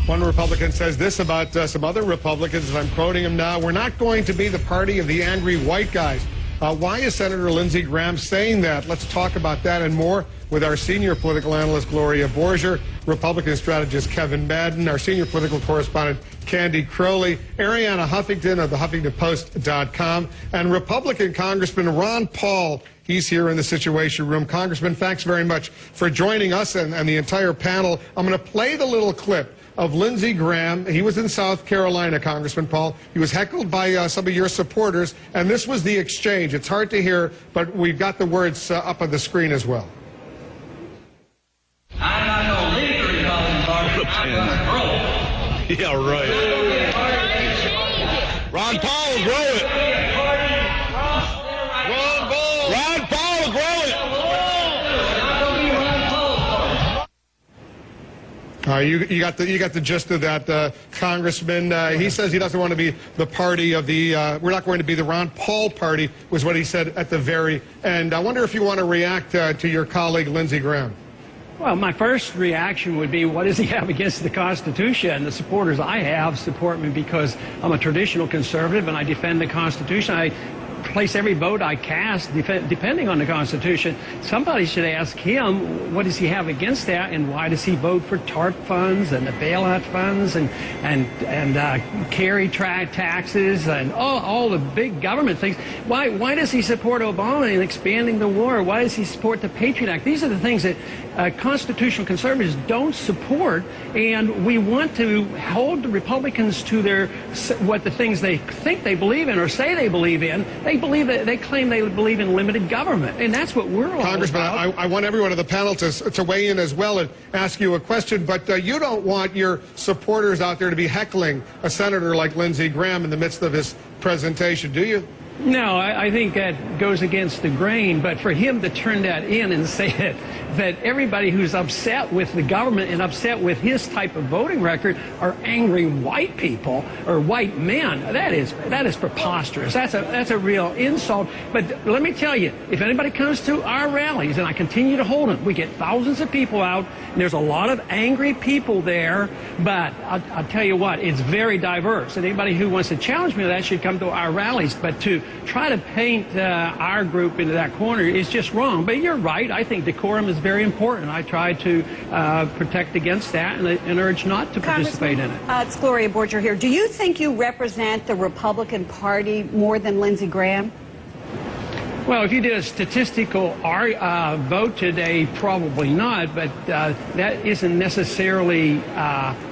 One Republican says this about some other Republicans, and I'm quoting him now: "We're not going to be the party of the angry white guys." Why is Senator Lindsey Graham saying that? Let's talk about that and more with our senior political analyst, Gloria Borger, Republican strategist Kevin Madden, our senior political correspondent, Candy Crowley, Ariana Huffington of the HuffingtonPost.com, and Republican Congressman Ron Paul. He's here in the Situation Room. Congressman, thanks very much for joining us and the entire panel. I'm going to play the little clip of Lindsey Graham. He was in South Carolina, Congressman Paul. He was heckled by some of your supporters, and this was the exchange. It's hard to hear, but we've got the words up on the screen as well. I'm not going to leave the Republican Party. I'm going to grow it. Yeah, right. Ron Paul will grow it. Ron Paul will grow it. You got the gist of that, Congressman. He says he doesn't want to be the party of the. We're not going to be the Ron Paul party, was what he said at the very end. I wonder if you want to react to your colleague Lindsey Graham. Well, my first reaction would be, what does he have against the Constitution? The supporters I have support me because I'm a traditional conservative and I defend the Constitution. I place every vote I cast depending on the Constitution. Somebody should ask him, what does he have against that, and why does he vote for TARP funds and the bailout funds and carry taxes and all the big government things? Why does he support Obama in expanding the war? Why does he support the Patriot Act? These are the things that constitutional conservatives don't support, and we want to hold the Republicans to the things they think they believe in or say they believe in. They claim they believe in limited government, and that's what we're all Congressman, about. I want everyone on the panel to weigh in as well and ask you a question, but you don't want your supporters out there to be heckling a senator like Lindsey Graham in the midst of his presentation, do you? No, I think that goes against the grain, but for him to turn that in and say that everybody who's upset with the government and upset with his type of voting record are angry white people or white men, that is preposterous. That's a real insult. But let me tell you, if anybody comes to our rallies, and I continue to hold them, we get thousands of people out, and there's a lot of angry people there, but I'll tell you what, it's very diverse, and anybody who wants to challenge me to that should come to our rallies. But to try to paint our group into that corner is just wrong. But you're right. I think decorum is very important. I try to protect against that and urge not to participate in it. It's Gloria Borger here. Do you think you represent the Republican Party more than Lindsey Graham? Well, if you did a statistical vote today, probably not, but that isn't necessarily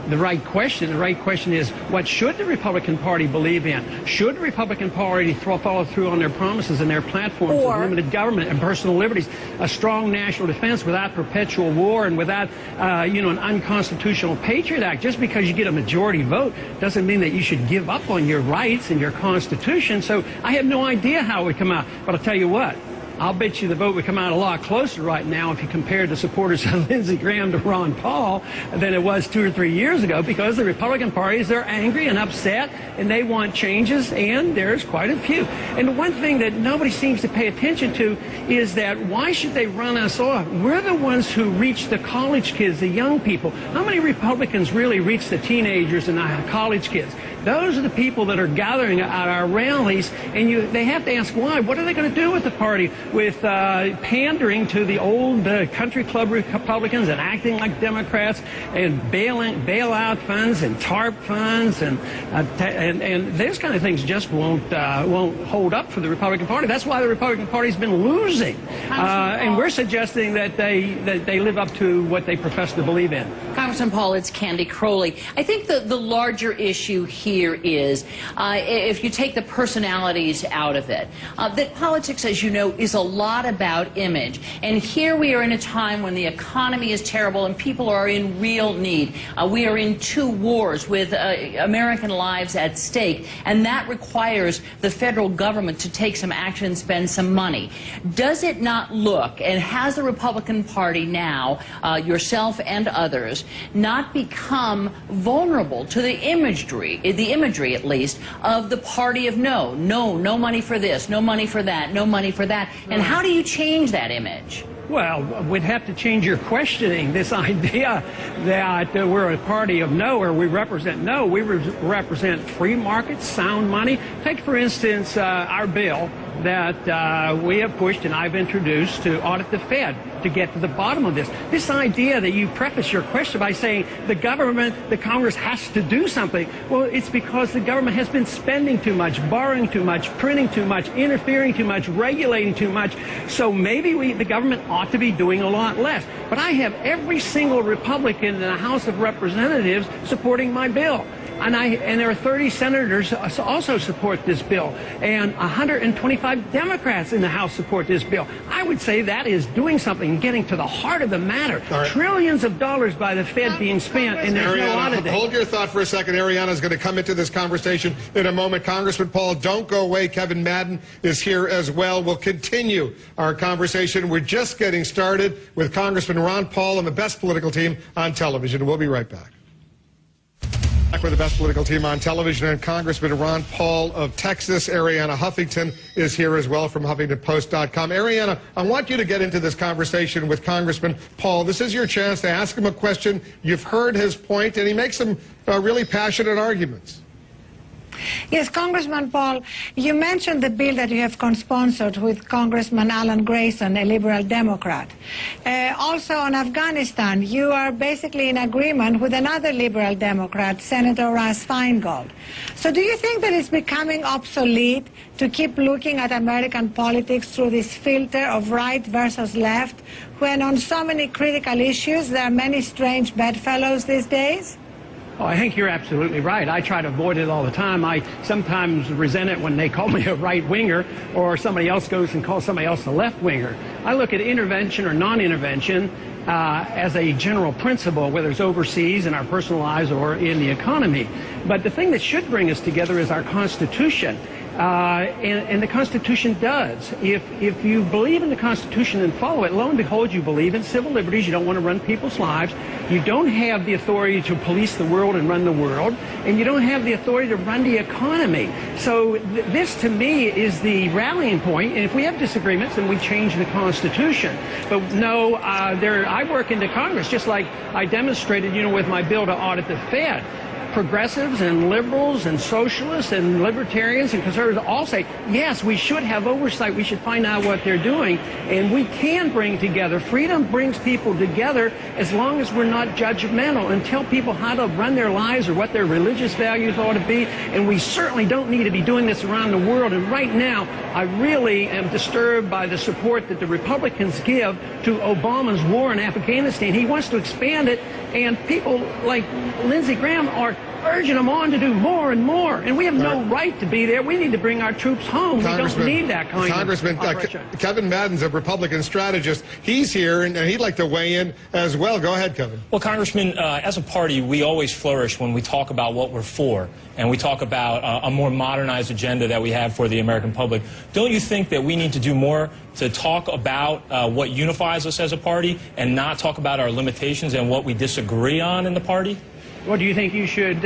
the right question. The right question is, what should the Republican Party believe in? Should the Republican Party follow through on their promises and their platforms of limited government and personal liberties, a strong national defense without perpetual war and without, an unconstitutional Patriot Act? Just because you get a majority vote doesn't mean that you should give up on your rights and your Constitution. So I have no idea how it would come out, but I'll tell you what, I'll bet you the vote would come out a lot closer right now if you compared the supporters of Lindsey Graham to Ron Paul than it was 2 or 3 years ago, because the Republican parties, they're angry and upset and they want changes, and there's quite a few. And the one thing that nobody seems to pay attention to is that why should they run us off? We're the ones who reach the college kids, the young people. How many Republicans really reach the teenagers and the college kids? Those are the people that are gathering at our rallies, and they have to ask why. What are they going to do with the party? With pandering to the old country club Republicans and acting like Democrats and bailout funds and TARP funds and those kind of things just won't hold up for the Republican Party. That's why the Republican Party's been losing, and we're suggesting that they live up to what they profess to believe in. Congressman Paul, it's Candy Crowley. I think the larger issue here is, if you take the personalities out of it, that politics, as you know, is a lot about image. And here we are in a time when the economy is terrible and people are in real need. We are in 2 wars with American lives at stake, and that requires the federal government to take some action and spend some money. Does it not look, and has the Republican Party now, yourself and others, not become vulnerable to the imagery at least, of the party of no money for this, no money for that, no money for that? And how do you change that image? Well, we'd have to change your questioning. This idea that we're a party of no, or we represent no, we represent free markets, sound money. Take, for instance, our bill that we have pushed and I've introduced to audit the Fed to get to the bottom of this. This idea that you preface your question by saying the government, the Congress has to do something. Well, it's because the government has been spending too much, borrowing too much, printing too much, interfering too much, regulating too much. So maybe the government ought to be doing a lot less. But I have every single Republican in the House of Representatives supporting my bill. And there are 30 senators also support this bill, and 125 Democrats in the House support this bill. I would say that is doing something, getting to the heart of the matter. Right. Trillions of dollars by the Fed being spent, and there's no auditing. Hold your thought for a second. Ariana is going to come into this conversation in a moment. Congressman Paul, don't go away. Kevin Madden is here as well. We'll continue our conversation. We're just getting started with Congressman Ron Paul and the best political team on television. We'll be right back. Back with the best political team on television, and Congressman Ron Paul of Texas. Ariana Huffington is here as well from HuffingtonPost.com. Ariana, I want you to get into this conversation with Congressman Paul. This is your chance to ask him a question. You've heard his point, and he makes some really passionate arguments. Yes, Congressman Paul, you mentioned the bill that you have co-sponsored with Congressman Alan Grayson, a liberal Democrat. Also on Afghanistan, you are basically in agreement with another liberal Democrat, Senator Russ Feingold. So do you think that it's becoming obsolete to keep looking at American politics through this filter of right versus left, when on so many critical issues there are many strange bedfellows these days? Oh, I think you're absolutely right. I try to avoid it all the time. I sometimes resent it when they call me a right-winger, or somebody else goes and calls somebody else a left-winger. I look at intervention or non-intervention as a general principle, whether it's overseas, in our personal lives, or in the economy. But the thing that should bring us together is our Constitution. And the Constitution does. If you believe in the Constitution and follow it, lo and behold, you believe in civil liberties. You don't want to run people's lives. You don't have the authority to police the world and run the world. And you don't have the authority to run the economy. So this, to me, is the rallying point. And if we have disagreements, then we change the Constitution. But no, I work into Congress, just like I demonstrated, with my bill to audit the Fed. Progressives and liberals and socialists and libertarians and conservatives all say, yes, we should have oversight. We should find out what they're doing. And we can bring together. Freedom brings people together as long as we're not judgmental and tell people how to run their lives or what their religious values ought to be. And we certainly don't need to be doing this around the world. And right now, I really am disturbed by the support that the Republicans give to Obama's war in Afghanistan. He wants to expand it, and people like Lindsey Graham are urging them on to do more and more. And we have no right to be there. We need to bring our troops home. We don't need that kind of operation. Kevin Madden's a Republican strategist. He's here, and he'd like to weigh in as well. Go ahead, Kevin. Well, Congressman, as a party, we always flourish when we talk about what we're for, and we talk about a more modernized agenda that we have for the American public. Don't you think that we need to do more to talk about what unifies us as a party and not talk about our limitations and what we disagree on in the party? Well, do you think you should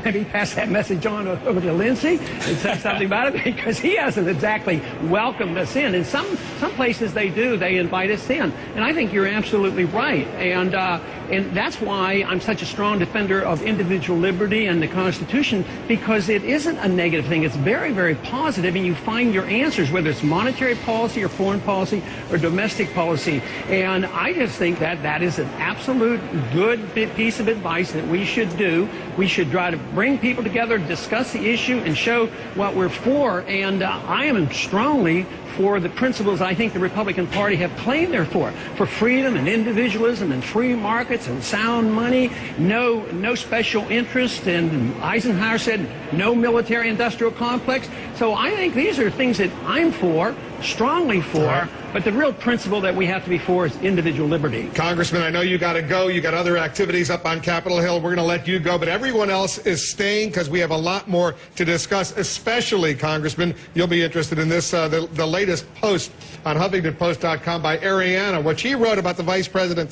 maybe pass that message on over to Lindsey and say something about it? Because he hasn't exactly welcomed us in. In some places they do. They invite us in. And I think you're absolutely right. And that's why I'm such a strong defender of individual liberty and the Constitution, because it isn't a negative thing. It's very, very positive, and you find your answers, whether it's monetary policy or foreign policy or domestic policy. And I just think that that is an absolute good piece of advice that we should do. We should try to bring people together, discuss the issue, and show what we're for. And I am strongly for the principles I think the Republican Party have claimed they're for freedom and individualism and free markets and sound money, no special interest, and Eisenhower said no military-industrial complex. So I think these are things that I'm for, strongly for, but the real principle that we have to be for is individual liberty. Congressman, I know you got to go. You got other activities up on Capitol Hill. We're going to let you go, but everyone else is staying because we have a lot more to discuss, especially, Congressman, you'll be interested in this, the latest post on HuffingtonPost.com by Ariana, what she wrote about the Vice President.